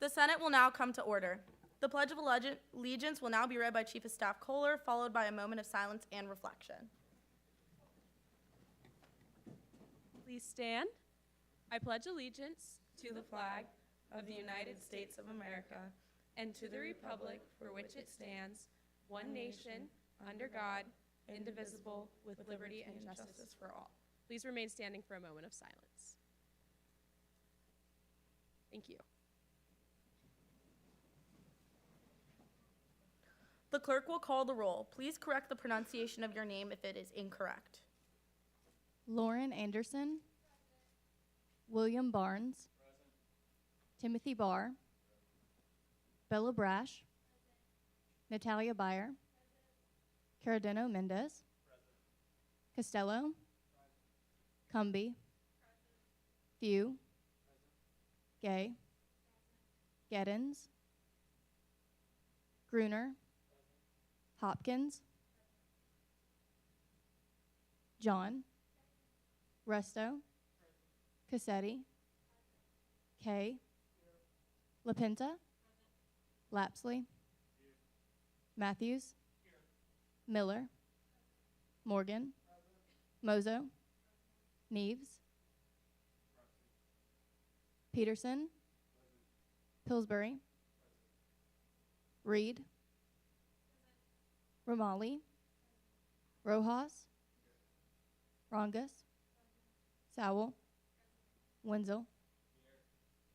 The Senate will now come to order. The Pledge of Allegiance will now be read by Chief of Staff Kohler, followed by a moment of silence and reflection. Please stand. I pledge allegiance to the flag of the United States of America and to the republic for which it stands, one nation, under God, indivisible, with liberty and justice for all. Please remain standing for a moment of silence. Thank you. The clerk will call the roll. Please correct the pronunciation of your name if it is incorrect. Lauren Anderson. William Barnes. Timothy Barr. Bella Brash. Natalia Beyer. Caradeno Mendez. Costello. Cumby. Few. Gay. Gettins. Gruner. Hopkins. John. Resto. Cassetti. Kay. LaPinta. Lapsley. Matthews. Miller. Morgan. Mozo. Neves. Peterson. Pillsbury. Reed. Romali. Rojas. Rongus. Sowell. Wenzel.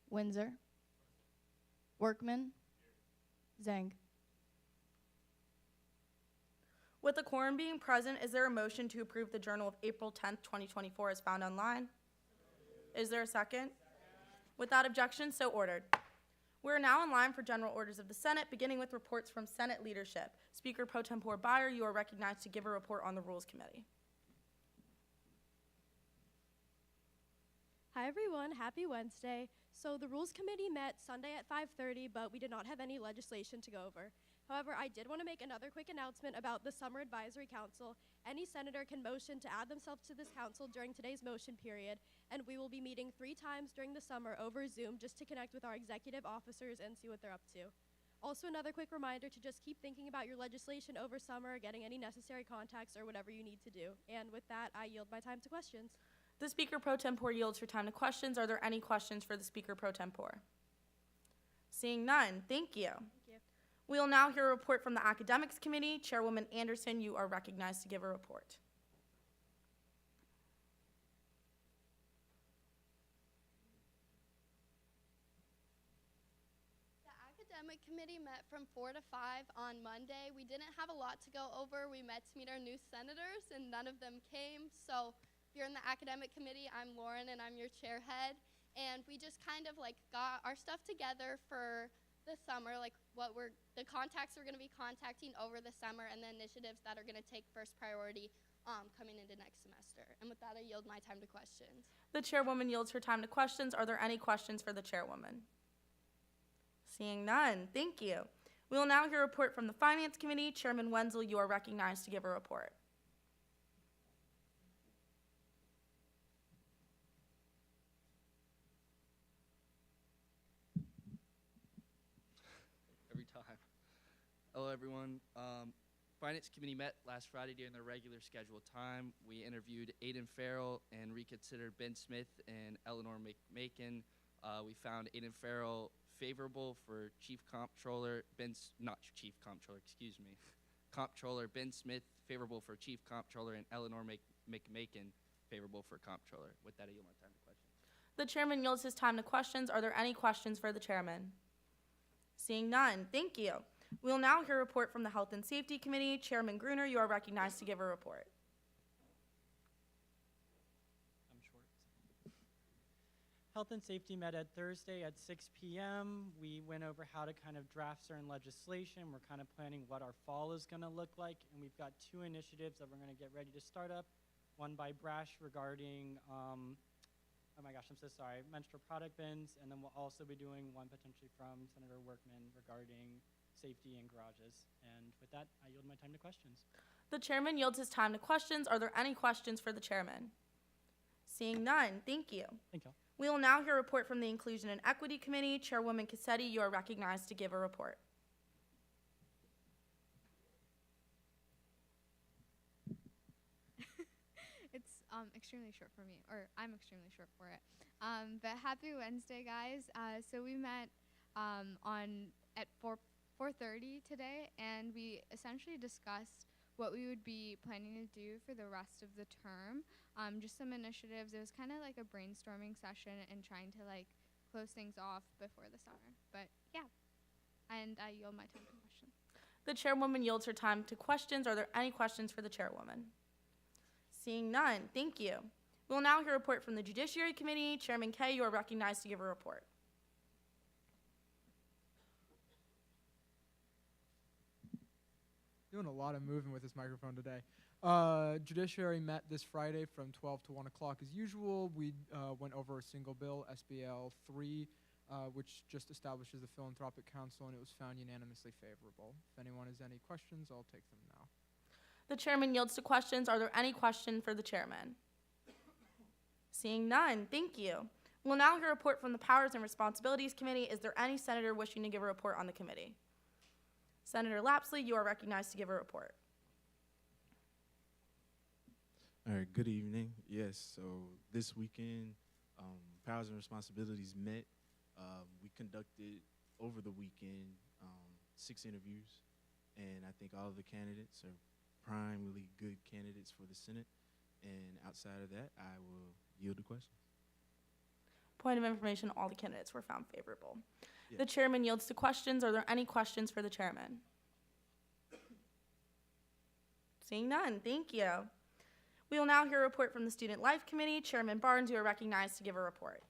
Windsor. Workman. Zhang. With the quorum being present, is there a motion to approve the Journal of April 10th, 2024 as found online? Is there a second? Without objection, so ordered. We are now in line for general orders of the Senate, beginning with reports from Senate leadership. Speaker Pro Tempore Beyer, you are recognized to give a report on the Rules Committee. Hi everyone, happy Wednesday. So the Rules Committee met Sunday at 5:30, but we did not have any legislation to go over. However, I did want to make another quick announcement about the Summer Advisory Council. Any senator can motion to add themselves to this council during today's motion period, and we will be meeting 3 times during the summer over Zoom just to connect with our executive officers and see what they're up to. Also, another quick reminder to just keep thinking about your legislation over summer, getting any necessary contacts or whatever you need to do. And with that, I yield my time to questions. The Speaker Pro Tempore yields her time to questions. Are there any questions for the Speaker Pro Tempore? Seeing none, thank you. Thank you. We will now hear a report from the Academics Committee. Chairwoman Anderson, you are recognized to give a report. The Academic Committee met from 4 to 5 on Monday. We didn't have a lot to go over. We met to meet our new senators, and none of them came. So if you're in the Academic Committee, I'm Lauren, and I'm your chairhead. And we just kind of got our stuff together for the summer, the contacts we're going to be contacting over the summer, and the initiatives that are going to take first priority coming into next semester. And with that, I yield my time to questions. The chairwoman yields her time to questions. Are there any questions for the chairwoman? Seeing none, thank you. We will now hear a report from the Finance Committee. Chairman Wenzel, you are recognized to give a report. Every time. Hello, everyone. Finance Committee met last Friday during their regular scheduled time. We interviewed Aiden Farrell and reconsidered Ben Smith and Eleanor McMakin. We found Aiden Farrell favorable for Chief Comptroller, Comptroller Ben Smith favorable for Chief Comptroller, and Eleanor McMakin favorable for Comptroller. With that, I yield my time to questions. The chairman yields his time to questions. Are there any questions for the chairman? Seeing none, thank you. We will now hear a report from the Health and Safety Committee. Chairman Gruner, you are recognized to give a report. I'm short. Health and Safety met at Thursday at 6 p.m. We went over how to kind of draft certain legislation. We're kind of planning what our fall is going to look like, and we've got 2 initiatives that we're going to get ready to start up. One by Brash regarding, oh my gosh, I'm so sorry, menstrual product bins, and then we'll also be doing one potentially from Senator Workman regarding safety in garages. And with that, I yield my time to questions. The chairman yields his time to questions. Are there any questions for the chairman? Seeing none, thank you. Thank you. We will now hear a report from the Inclusion and Equity Committee. Chairwoman Cassetti, you are recognized to give a report. It's extremely short for me, or I'm extremely short for it. But happy Wednesday, guys. So we met at 4:30 today, and we essentially discussed what we would be planning to do for the rest of the term. Just some initiatives. It was kind of like a brainstorming session and trying to like close things off before the summer. But yeah, and I yield my time to questions. The chairwoman yields her time to questions. Are there any questions for the chairwoman? Seeing none, thank you. We will now hear a report from the Judiciary Committee. Chairman Kay, you are recognized to give a report. Doing a lot of moving with this microphone today. Judiciary met this Friday from 12 to 1 o'clock as usual. We went over a single bill, SBL 3, which just establishes the Philanthropic Council, and it was found unanimously favorable. If anyone has any questions, I'll take them now. The chairman yields to questions. Are there any questions for the chairman? Seeing none, thank you. We'll now hear a report from the Powers and Responsibilities Committee. Is there any senator wishing to give a report on the committee? Senator Lapsley, you are recognized to give a report. All right, good evening. Yes, so this weekend, Powers and Responsibilities met. We conducted over the weekend 6 interviews, and I think all of the candidates are primarily good candidates for the Senate. And outside of that, I will yield the questions. Point of information, all the candidates were found favorable. Yeah. The chairman yields to questions. Are there any questions for the chairman? Seeing none, thank you. We will now hear a report from the Student Life Committee. Chairman Barnes, you are recognized to give a report.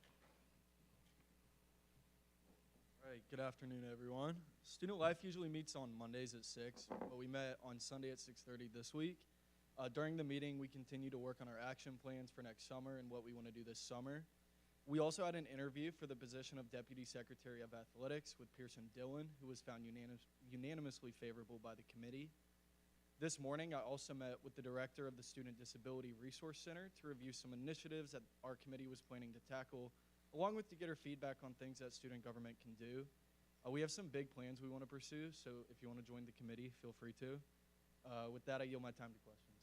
All right, good afternoon, everyone. Student Life usually meets on Mondays at 6, but we met on Sunday at 6:30 this week. During the meeting, we continue to work on our action plans for next summer and what we want to do this summer. We also had an interview for the position of Deputy Secretary of Athletics with Pearson Dillon, who was found unanimously favorable by the committee. This morning, I also met with the director of the Student Disability Resource Center to review some initiatives that our committee was planning to tackle, along with to get her feedback on things that student government can do. We have some big plans we want to pursue, so if you want to join the committee, feel free to. With that, I yield my time to questions.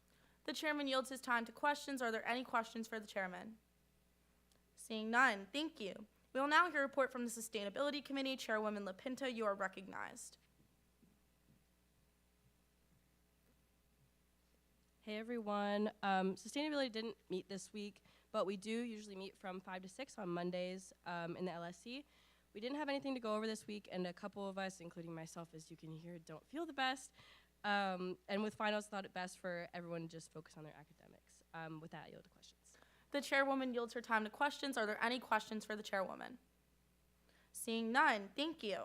The chairman yields his time to questions. Are there any questions for the chairman? Seeing none, thank you. We will now hear a report from the Sustainability Committee. Chairwoman LaPinto, you are recognized. Hey everyone, Sustainability didn't meet this week, but we do usually meet from 5 to 6 on Mondays in the LSC. We didn't have anything to go over this week, and a couple of us, including myself, as you can hear, don't feel the best. And with finals, thought it best for everyone to just focus on their academics. With that, I yield to questions. The chairwoman yields her time to questions. Are there any questions for the chairwoman? Seeing none, thank you.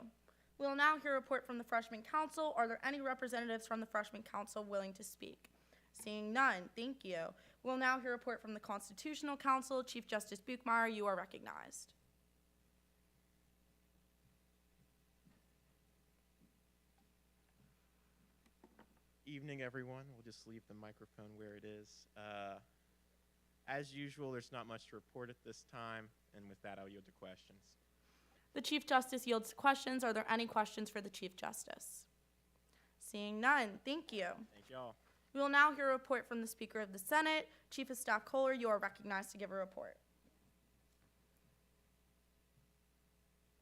We will now hear a report from the Freshman Council. Are there any representatives from the Freshman Council willing to speak? Seeing none, thank you. We will now hear a report from the Constitutional Council. Chief Justice Buchmeyer, you are recognized. Evening, everyone. We'll just leave the microphone where it is. As usual, there's not much to report at this time, and with that, I'll yield to questions. The Chief Justice yields to questions. Are there any questions for the Chief Justice? Seeing none, thank you. Thank you all. We will now hear a report from the Speaker of the Senate. Chief of Staff Kohler, you are recognized to give a report.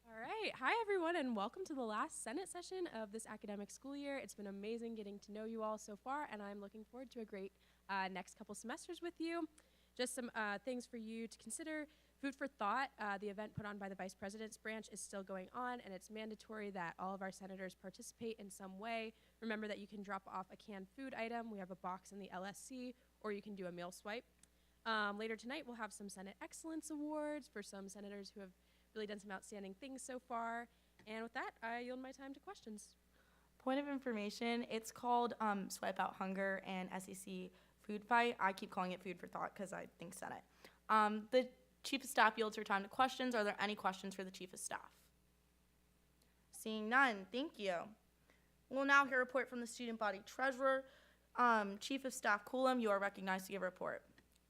All right, hi everyone, and welcome to the last Senate session of this academic school year. It's been amazing getting to know you all so far, and I'm looking forward to a great next couple semesters with you. Just some things for you to consider. Food for Thought, the event put on by the Vice President's branch, is still going on, and it's mandatory that all of our senators participate in some way. Remember that you can drop off a canned food item. We have a box in the LSC, or you can do a meal swipe. Later tonight, we'll have some Senate Excellence Awards for some senators who have really done some outstanding things so far. And with that, I yield my time to questions. Point of information, it's called Swipe Out Hunger and SEC Food Fight. I keep calling it Food for Thought because I think Senate. The Chief of Staff yields her time to questions. Are there any questions for the Chief of Staff? Seeing none, thank you. We'll now hear a report from the Student Body Treasurer. Chief of Staff Coulomb, you are recognized to give a report.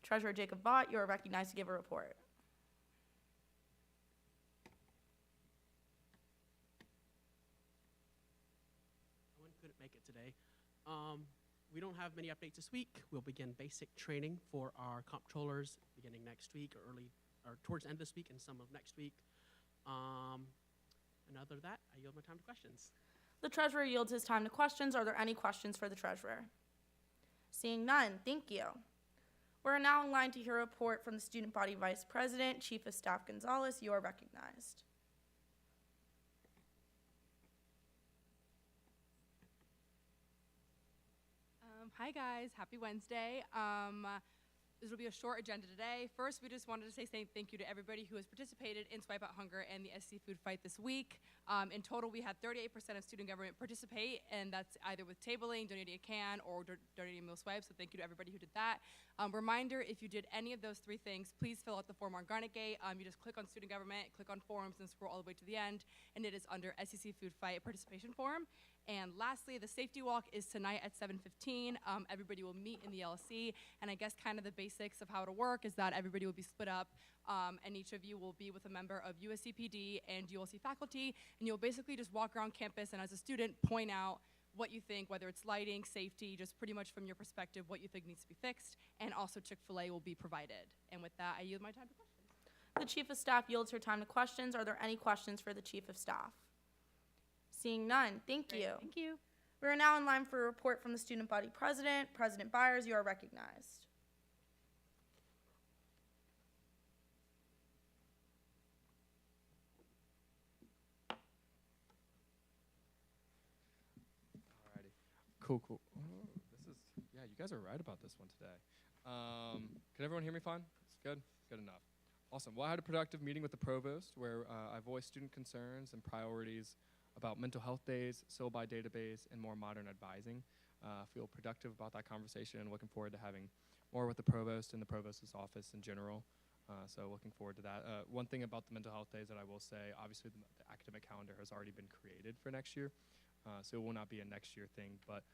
Treasurer Jacob Vaught, you are recognized to give a report. couldn't make it today. We don't have many updates this week. We'll begin basic training for our comptrollers beginning next week or towards the end of this week and some of next week. And other than that, I yield my time to questions. The treasurer yields his time to questions. Are there any questions for the treasurer? Seeing none, thank you. We're now in line to hear a report from the student body vice president, Chief of Staff Gonzalez. You are recognized. Hi guys, happy Wednesday. This will be a short agenda today. First, we just wanted to say thank you to everybody who has participated in Swipe Out Hunger and the SC Food Fight this week. In total, we had 38% of student government participate, and that's either with tabling, donating a can, or donating a meal swipe, so thank you to everybody who did that. Reminder, if you did any of those 3 things, please fill out the form on Garnet Gate. You just click on student government, click on forums, and scroll all the way to the end, and it is under SEC Food Fight participation form. And lastly, the safety walk is tonight at 7:15. Everybody will meet in the LSC, and I guess kind of the basics of how it'll work is that everybody will be split up, and each of you will be with a member of USCPD and ULC faculty, and you'll basically just walk around campus and as a student point out what you think, whether it's lighting, safety, just pretty much from your perspective what you think needs to be fixed, and also Chick-fil-A will be provided. And with that, I yield my time to questions. The Chief of Staff yields her time to questions. Are there any questions for the Chief of Staff? Seeing none, thank you. Thank you. We are now in line for a report from the student body president. President Byers, you are recognized. Alrighty. Cool. Oh, yeah, you guys are right about this one today. Can everyone hear me fine? It's good? Good enough. Awesome. Well, I had a productive meeting with the provost where I voiced student concerns and priorities about mental health days, syllabi database, and more modern advising. Feel productive about that conversation and looking forward to having more with the provost and the provost's office in general. So looking forward to that. One thing about the mental health days that I will say, obviously the academic calendar has already been created for next year. So it will not be a next year thing, but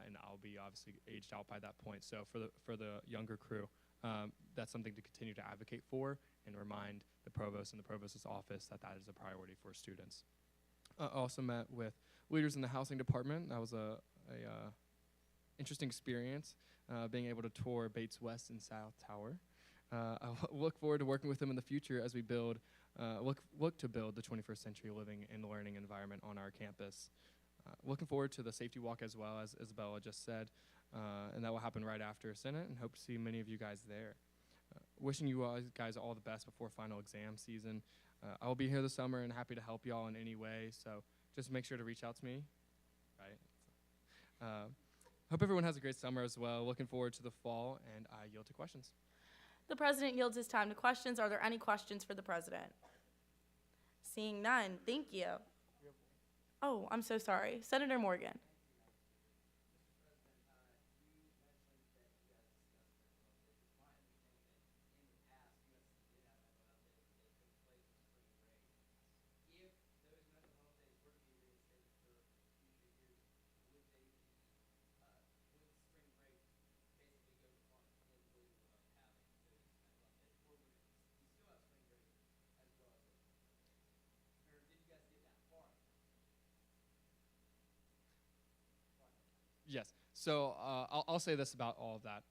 and I'll be obviously aged out by that point. So for the younger crew, that's something to continue to advocate for and remind the provost and the provost's office that that is a priority for students. Also met with leaders in the housing department. That was a interesting experience, being able to tour Bates West and South Tower. I look forward to working with them in the future as we look to build the 21st century living and learning environment on our campus. Looking forward to the safety walk as well, as Isabella just said, and that will happen right after Senate, and hope to see many of you guys there. Wishing you guys all the best before final exam season. I will be here this summer and happy to help y'all in any way, so just make sure to reach out to me, right? Hope everyone has a great summer as well. Looking forward to the fall, and I yield to questions. The president yields his time to questions. Are there any questions for the president? Seeing none, thank you. Oh, I'm so sorry. Senator Morgan. Yes. So I'll say this about all of that.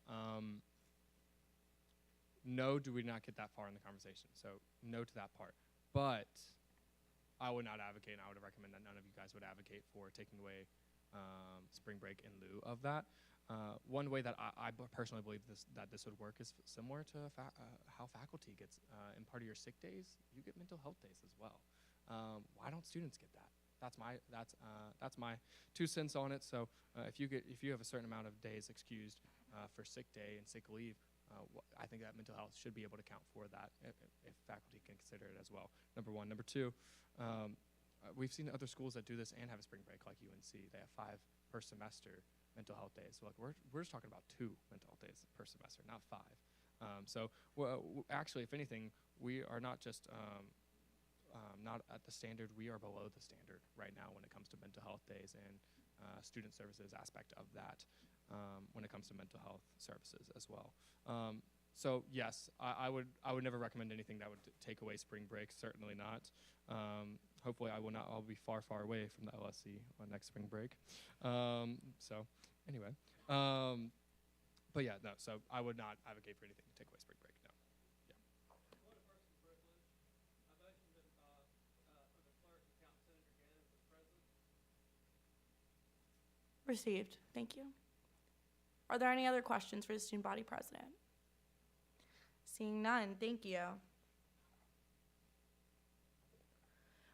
No, do we not get that far in the conversation? So no to that part. But I would not advocate, and I would recommend that none of you guys would advocate for taking away spring break in lieu of that. One way that I personally believe that this would work is similar to how faculty gets, in part of your sick days, you get mental health days as well. Why don't students get that? That's my 2 cents on it. So if you have a certain amount of days excused for sick day and sick leave, I think that mental health should be able to count for that if faculty can consider it as well. Number one. Number two, we've seen other schools that do this and have a spring break like UNC. They have 5 per semester mental health days. So like we're just talking about 2 mental health days per semester, not 5. So actually, if anything, we are not just not at the standard, we are below the standard right now when it comes to mental health days and student services aspect of that when it comes to mental health services as well. So yes, I would never recommend anything that would take away spring break, certainly not. hopefully I'll be far, far away from the LSC on next spring break. So anyway, but yeah, no, so I would not advocate for anything to take away spring break, no. Received. Thank you. Are there any other questions for the student body president? Seeing none, thank you.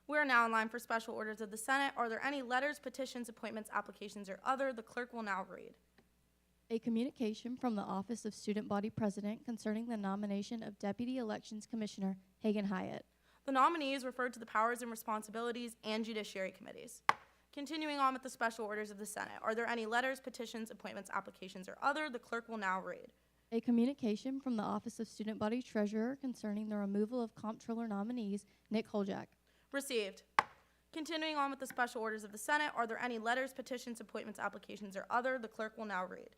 We are now in line for special orders of the Senate. Are there any letters, petitions, appointments, applications, or other? The clerk will now read. A communication from the Office of Student Body President concerning the nomination of Deputy Elections Commissioner Hagan Hyatt. The nominee is referred to the Powers and Responsibilities and Judiciary Committees. Continuing on with the special orders of the Senate, are there any letters, petitions, appointments, applications, or other? The clerk will now read. A communication from the Office of Student Body Treasurer concerning the removal of Comptroller nominees Nick Holjak. Received. Continuing on with the special orders of the Senate, are there any letters, petitions, appointments, applications, or other? The clerk will now read.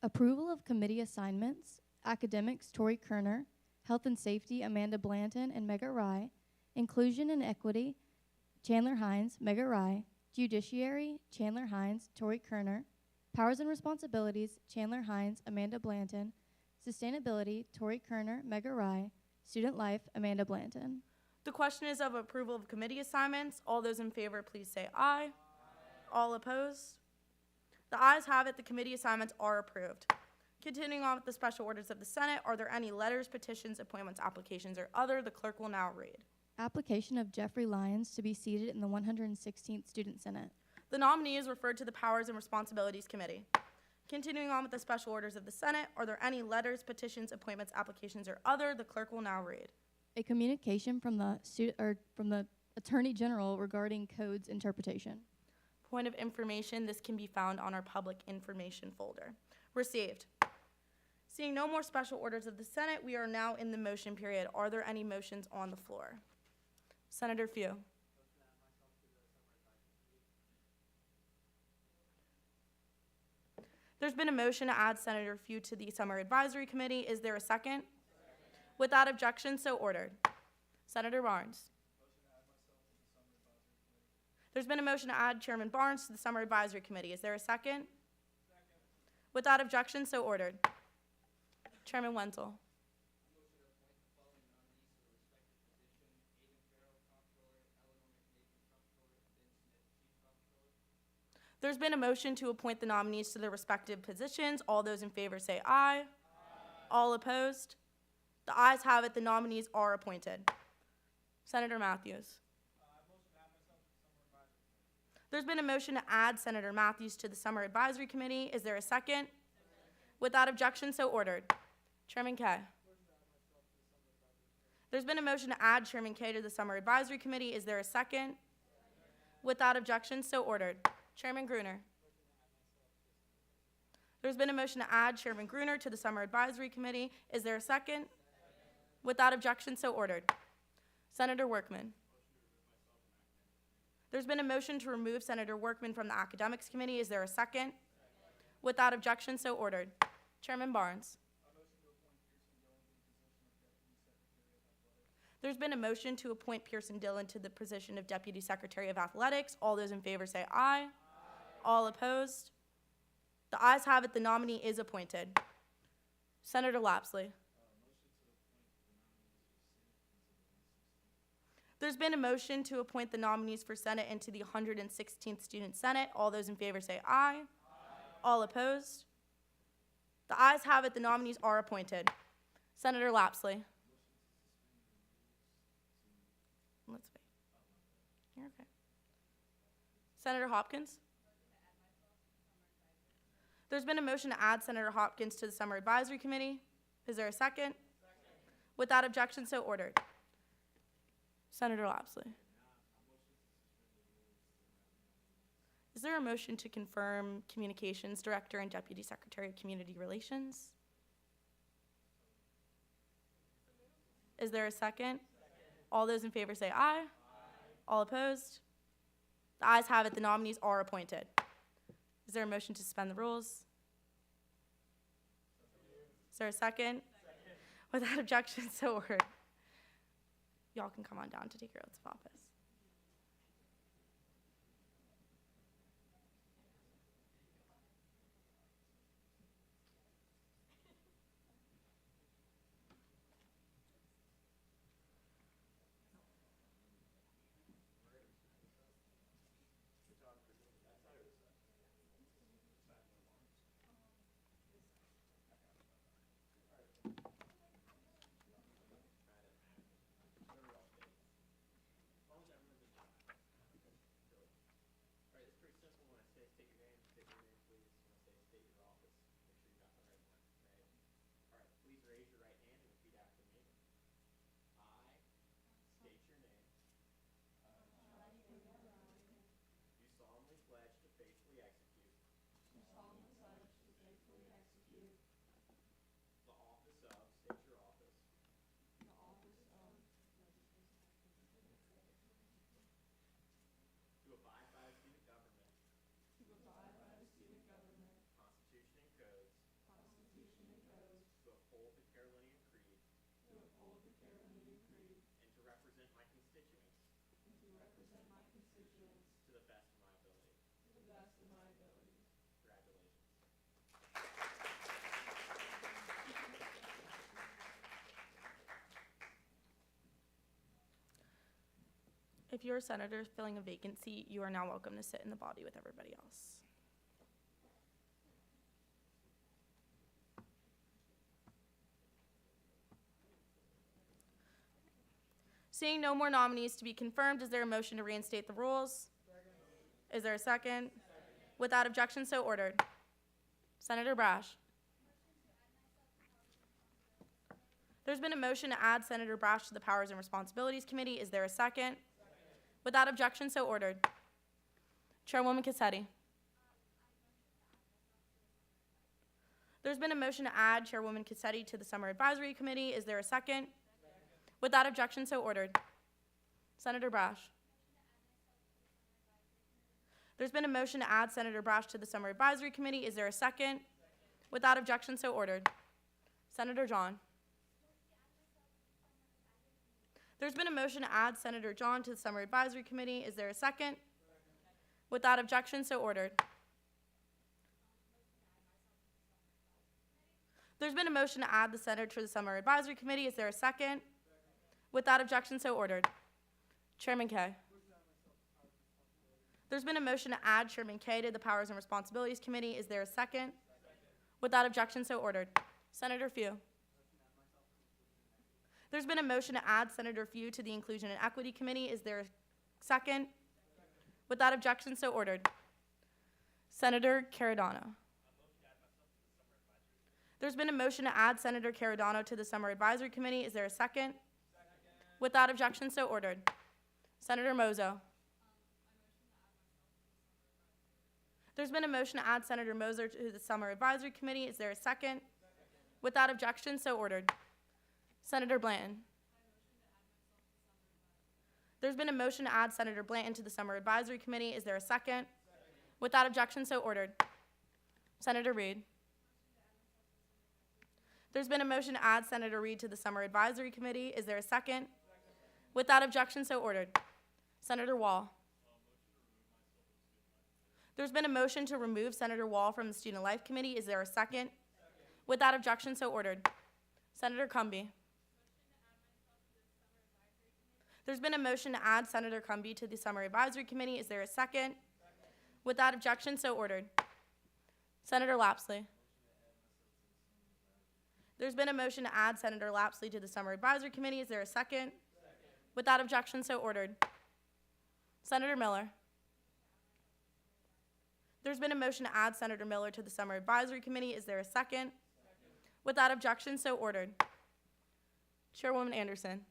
Approval of committee assignments, Academics Tori Kerner, Health and Safety Amanda Blanton and Megat Rye, Inclusion and Equity Chandler Hines, Megat Rye, Judiciary Chandler Hines, Tori Kerner, Powers and Responsibilities Chandler Hines, Amanda Blanton, Sustainability Tori Kerner, Megat Rye, Student Life Amanda Blanton. The question is of approval of committee assignments. All those in favor, please say aye. All opposed? The ayes have it. The committee assignments are approved. Continuing on with the special orders of the Senate, are there any letters, petitions, appointments, applications, or other? The clerk will now read. Application of Jeffrey Lyons to be seated in the 116th Student Senate. The nominee is referred to the Powers and Responsibilities Committee. Continuing on with the special orders of the Senate, are there any letters, petitions, appointments, applications, or other? The clerk will now read. A communication from the Attorney General regarding codes interpretation. Point of information, this can be found on our public information folder. Received. Seeing no more special orders of the Senate, we are now in the motion period. Are there any motions on the floor? Senator Few. There's been a motion to add Senator Few to the Summer Advisory Committee. Is there a second? Without objection, so ordered. Senator Barnes. There's been a motion to add Chairman Barnes to the Summer Advisory Committee. Is there a second? Without objection, so ordered. Chairman Wenzel. There's been a motion to appoint the nominees to their respective positions. All those in favor say aye. All opposed? The ayes have it. The nominees are appointed. Senator Matthews. There's been a motion to add Senator Matthews to the Summer Advisory Committee. Is there a second? Without objection, so ordered. Chairman Kaye. There's been a motion to add Chairman Kaye to the Summer Advisory Committee. Is there a second? Without objection, so ordered. Chairman Gruner. There's been a motion to add Chairman Gruner to the Summer Advisory Committee. Is there a second? Without objection, so ordered. Senator Workman. There's been a motion to remove Senator Workman from the Academics Committee. Is there a second? Without objection, so ordered. Chairman Barnes. There's been a motion to appoint Pearson Dillon to the position of Deputy Secretary of Athletics. All those in favor say aye. All opposed? The ayes have it. The nominee is appointed. Senator Lapsley. There's been a motion to appoint the nominees for Senate into the 116th Student Senate. All those in favor say aye. All opposed? The ayes have it. The nominees are appointed. Senator Lapsley. Let's wait. You're okay. Senator Hopkins. There's been a motion to add Senator Hopkins to the Summer Advisory Committee. Is there a second? Without objection, so ordered. Senator Lapsley. Is there a motion to confirm Communications Director and Deputy Secretary of Community Relations? Is there a second? All those in favor say aye. All opposed? The ayes have it. The nominees are appointed. Is there a motion to suspend the rules? Is there a second? Without objection, so ordered. Y'all can come on down to take your oaths of office. If you're a senator filling a vacant seat, you are now welcome to sit in the body with everybody else. Seeing no more nominees to be confirmed, is there a motion to reinstate the rules? Is there a second? Without objection, so ordered. Senator Brash. There's been a motion to add Senator Brash to the Powers and Responsibilities Committee. Is there a second? Without objection, so ordered. Chairwoman Cassetti. There's been a motion to add Chairwoman Cassetti to the Summer Advisory Committee. Is there a second? Without objection, so ordered. Senator Brash. There's been a motion to add Senator Brash to the Summer Advisory Committee. Is there a second? Without objection, so ordered. Senator John. There's been a motion to add Senator John to the Summer Advisory Committee. Is there a second? Without objection, so ordered. There's been a motion to add the senator to the Summer Advisory Committee. Is there a second? Without objection, so ordered. Chairman Kaye. There's been a motion to add Chairman Kaye to the Powers and Responsibilities Committee. Is there a second? Without objection, so ordered. Senator Few. There's been a motion to add Senator Few to the Inclusion and Equity Committee. Is there a second? Without objection, so ordered. Senator Caradano. There's been a motion to add Senator Caradano to the Summer Advisory Committee. Is there a second? Without objection, so ordered. Senator Mozo. There's been a motion to add Senator Moser to the Summer Advisory Committee. Is there a second? Without objection, so ordered. Senator Blanton. There's been a motion to add Senator Blanton to the Summer Advisory Committee. Is there a second? Without objection, so ordered. Senator Reed. There's been a motion to add Senator Reed to the Summer Advisory Committee. Is there a second? Without objection, so ordered. Senator Wall. There's been a motion to remove Senator Wall from the Student Life Committee. Is there a second? Without objection, so ordered. Senator Cumby. There's been a motion to add Senator Cumby to the Summer Advisory Committee. Is there a second? Without objection, so ordered. Senator Lapsley. There's been a motion to add Senator Lapsley to the Summer Advisory Committee. Is there a second? Without objection, so ordered. Senator Miller. There's been a motion to add Senator Miller to the Summer Advisory Committee. Is there a second? Without objection, so ordered. Chairwoman Anderson.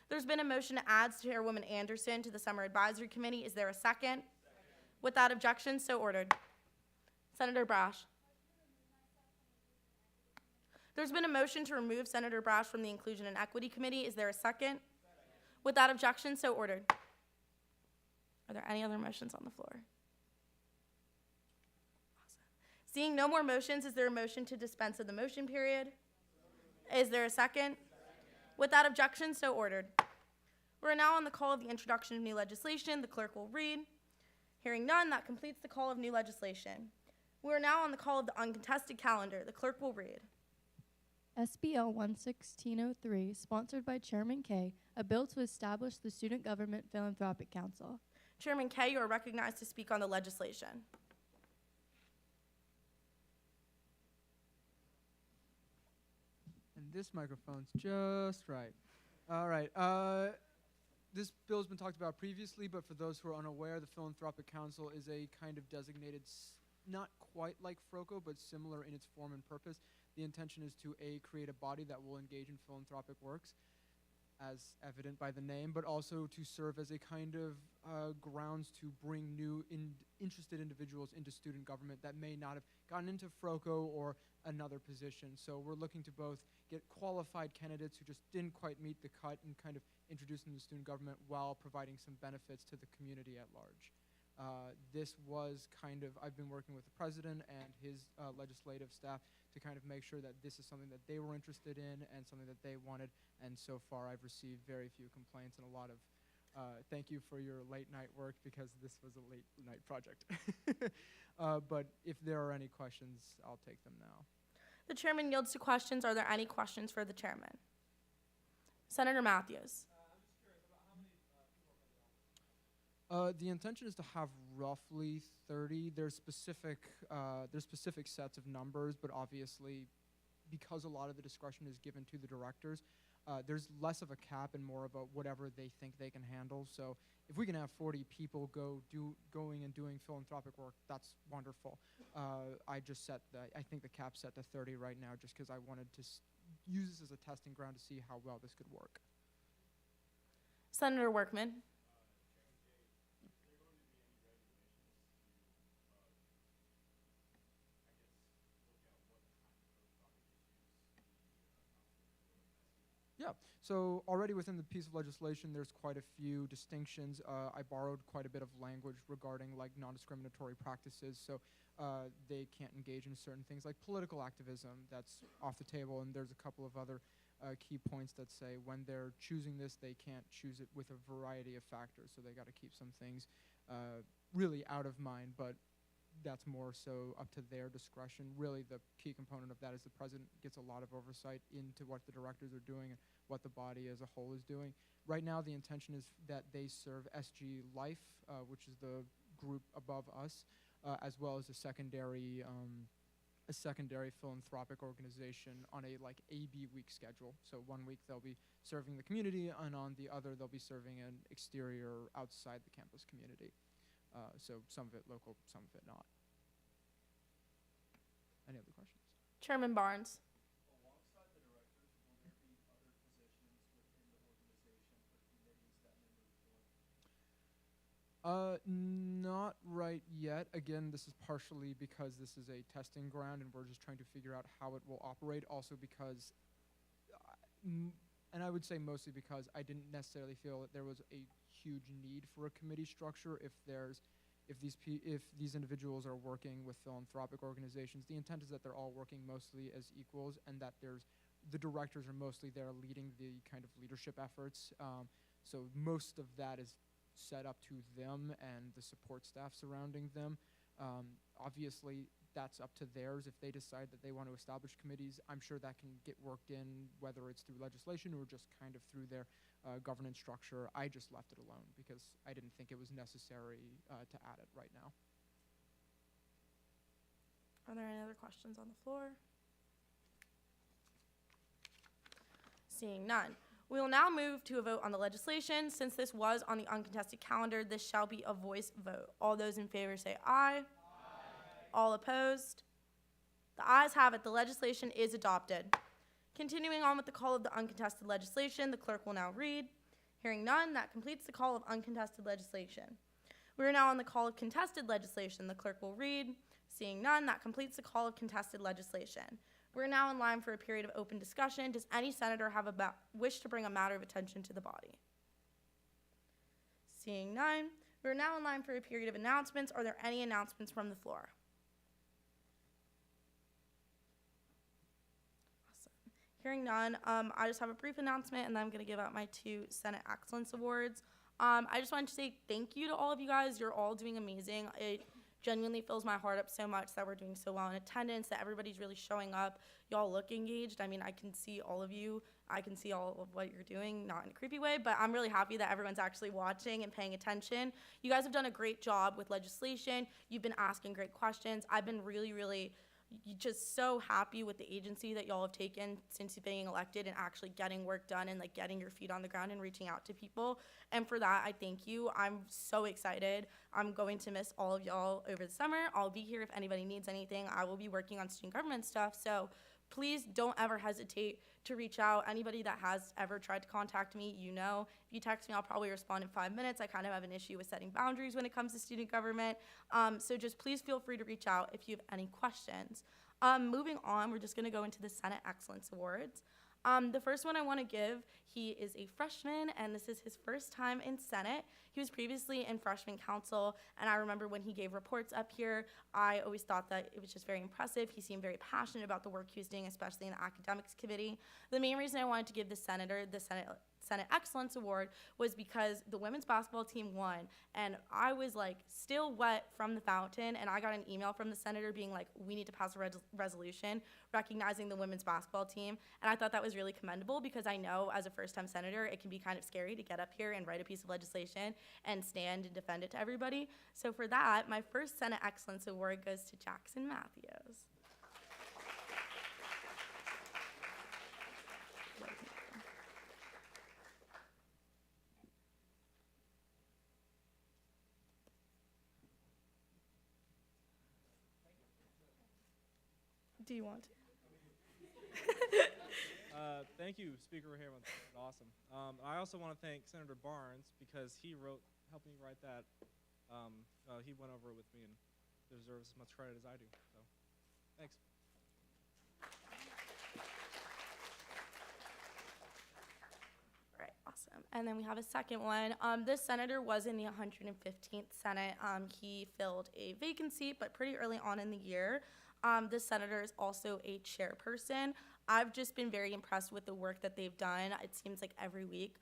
There's been a motion to add Chairwoman Anderson to the Summer Advisory Committee. Is there a second? Without objection, so ordered. Senator Brash. There's been a motion to remove Senator Brash from the Inclusion and Equity Committee. Is there a second? Without objection, so ordered. Are there any other motions on the floor? Awesome. Seeing no more motions, is there a motion to dispense of the motion period? Is there a second? Without objection, so ordered. We're now on the call of the introduction of new legislation. The clerk will read. Hearing none, that completes the call of new legislation. We are now on the call of the uncontested calendar. The clerk will read. SBL 11603, sponsored by Chairman Kaye, a bill to establish the Student Government Philanthropic Council. Chairman Kaye, you are recognized to speak on the legislation. And this microphone's just right. All right. This bill's been talked about previously, but for those who are unaware, the Philanthropic Council is a kind of designated, not quite like FROCO, but similar in its form and purpose. The intention is to create a body that will engage in philanthropic works, as evident by the name, but also to serve as a kind of grounds to bring new interested individuals into student government that may not have gotten into FROCO or another position. So we're looking to both get qualified candidates who just didn't quite meet the cut and kind of introduce them to student government while providing some benefits to the community at large. This was kind of, I've been working with the president and his legislative staff to kind of make sure that this is something that they were interested in and something that they wanted. And so far, I've received very few complaints and a lot of thank you for your late night work, because this was a late night project. But if there are any questions, I'll take them now. The chairman yields to questions. Are there any questions for the chairman? Senator Matthews. The intention is to have roughly 30. There's specific sets of numbers, but obviously, because a lot of the discretion is given to the directors, there's less of a cap and more of a whatever they think they can handle. So if we can have 40 people going and doing philanthropic work, that's wonderful. I think the cap's set to 30 right now, just because I wanted to use this as a testing ground to see how well this could work. Senator Workman. Yeah, so already within the piece of legislation, there's quite a few distinctions. I borrowed quite a bit of language regarding like non-discriminatory practices, so they can't engage in certain things like political activism. That's off the table, and there's a couple of other key points that say when they're choosing this, they can't choose it with a variety of factors, so they got to keep some things really out of mind, but that's more so up to their discretion. Really, the key component of that is the president gets a lot of oversight into what the directors are doing and what the body as a whole is doing. Right now, the intention is that they serve SG Life, which is the group above us, as well as a secondary philanthropic organization on a like AB week schedule. So 1 week they'll be serving the community, and on the other they'll be serving an exterior outside the campus community. So some of it local, some of it not. Any other questions? Chairman Barnes. Alongside the directors, will there be other positions within the organization for committees that members join? Not right yet. Again, this is partially because this is a testing ground and we're just trying to figure out how it will operate. Also because, and I would say mostly because I didn't necessarily feel that there was a huge need for a committee structure if these individuals are working with philanthropic organizations. The intent is that they're all working mostly as equals, and that the directors are mostly there leading the kind of leadership efforts. So most of that is set up to them and the support staff surrounding them. Obviously, that's up to theirs. If they decide that they want to establish committees, I'm sure that can get worked in, whether it's through legislation or just kind of through their governance structure. I just left it alone because I didn't think it was necessary to add it right now. Are there any other questions on the floor? Seeing none. We will now move to a vote on the legislation. Since this was on the uncontested calendar, this shall be a voice vote. All those in favor say aye. All opposed? The ayes have it. The legislation is adopted. Continuing on with the call of the uncontested legislation, the clerk will now read. Hearing none, that completes the call of uncontested legislation. We are now on the call of contested legislation. The clerk will read. Seeing none, that completes the call of contested legislation. We're now in line for a period of open discussion. Does any senator have a wish to bring a matter of attention to the body? Seeing none, we're now in line for a period of announcements. Are there any announcements from the floor? Hearing none, I just have a brief announcement, and then I'm going to give out my 2 Senate Excellence Awards. I just wanted to say thank you to all of you guys. You're all doing amazing. It genuinely fills my heart up so much that we're doing so well in attendance, that everybody's really showing up. Y'all look engaged. I mean, I can see all of you. I can see all of what you're doing, not in a creepy way, but I'm really happy that everyone's actually watching and paying attention. You guys have done a great job with legislation. You've been asking great questions. I've been really just so happy with the agency that y'all have taken since being elected and actually getting work done and like getting your feet on the ground and reaching out to people. And for that, I thank you. I'm so excited. I'm going to miss all of y'all over the summer. I'll be here if anybody needs anything. I will be working on student government stuff. So please don't ever hesitate to reach out. Anybody that has ever tried to contact me, you know. If you text me, I'll probably respond in 5 minutes. I kind of have an issue with setting boundaries when it comes to student government. So just please feel free to reach out if you have any questions. Moving on, we're just going to go into the Senate Excellence Awards. The first one I want to give, he is a freshman, and this is his first time in Senate. He was previously in freshman council, and I remember when he gave reports up here, I always thought that it was just very impressive. He seemed very passionate about the work he was doing, especially in the academics committee. The main reason I wanted to give the Senate Senate Excellence Award was because the women's basketball team won. And I was like still wet from the fountain, and I got an email from the senator being like, we need to pass a resolution recognizing the women's basketball team. And I thought that was really commendable because I know as a first-time senator, it can be kind of scary to get up here and write a piece of legislation and stand and defend it to everybody. So for that, my first Senate Excellence Award goes to Jackson Matthews. Do you want to? Thank you, Speaker Hammond. Awesome. I also want to thank Senator Barnes because he helped me write that. He went over it with me and deserves as much credit as I do. So, thanks. Right, awesome. And then we have a second one. This senator was in the 115th Senate. He filled a vacancy, but pretty early on in the year. This senator is also a chairperson. I've just been very impressed with the work that they've done. It seems like every week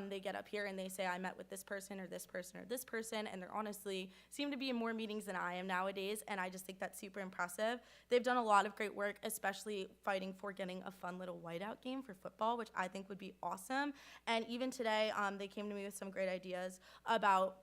they get up here and they say, I met with this person or this person or this person, and they're honestly seem to be in more meetings than I am nowadays, and I just think that's super impressive. They've done a lot of great work, especially fighting for getting a fun little whiteout game for football, which I think would be awesome. And even today, they came to me with some great ideas about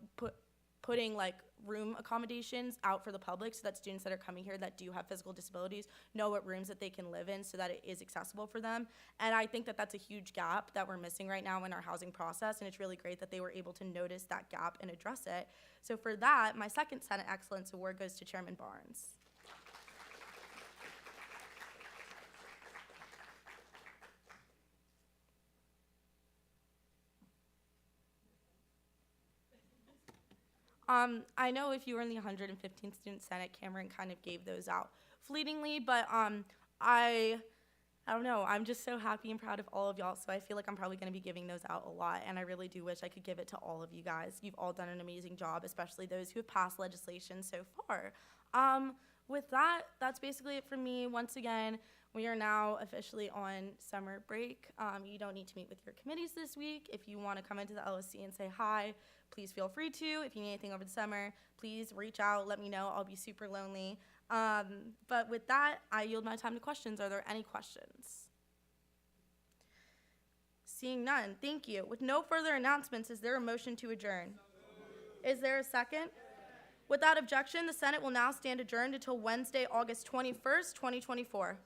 putting like room accommodations out for the public so that students that are coming here that do have physical disabilities know what rooms that they can live in so that it is accessible for them. And I think that that's a huge gap that we're missing right now in our housing process, and it's really great that they were able to notice that gap and address it. So for that, my second Senate Excellence Award goes to Chairman Barnes. I know if you were in the 115th Student Senate, Cameron kind of gave those out fleetingly, but I don't know. I'm just so happy and proud of all of y'all, so I feel like I'm probably going to be giving those out a lot, and I really do wish I could give it to all of you guys. You've all done an amazing job, especially those who have passed legislation so far. With that, that's basically it for me. Once again, we are now officially on summer break. You don't need to meet with your committees this week. If you want to come into the LSC and say hi, please feel free to. If you need anything over the summer, please reach out, let me know. I'll be super lonely. But with that, I yield my time to questions. Are there any questions? Seeing none, thank you. With no further announcements, is there a motion to adjourn? Is there a second? Without objection, the Senate will now stand adjourned until Wednesday, August 21st, 2024.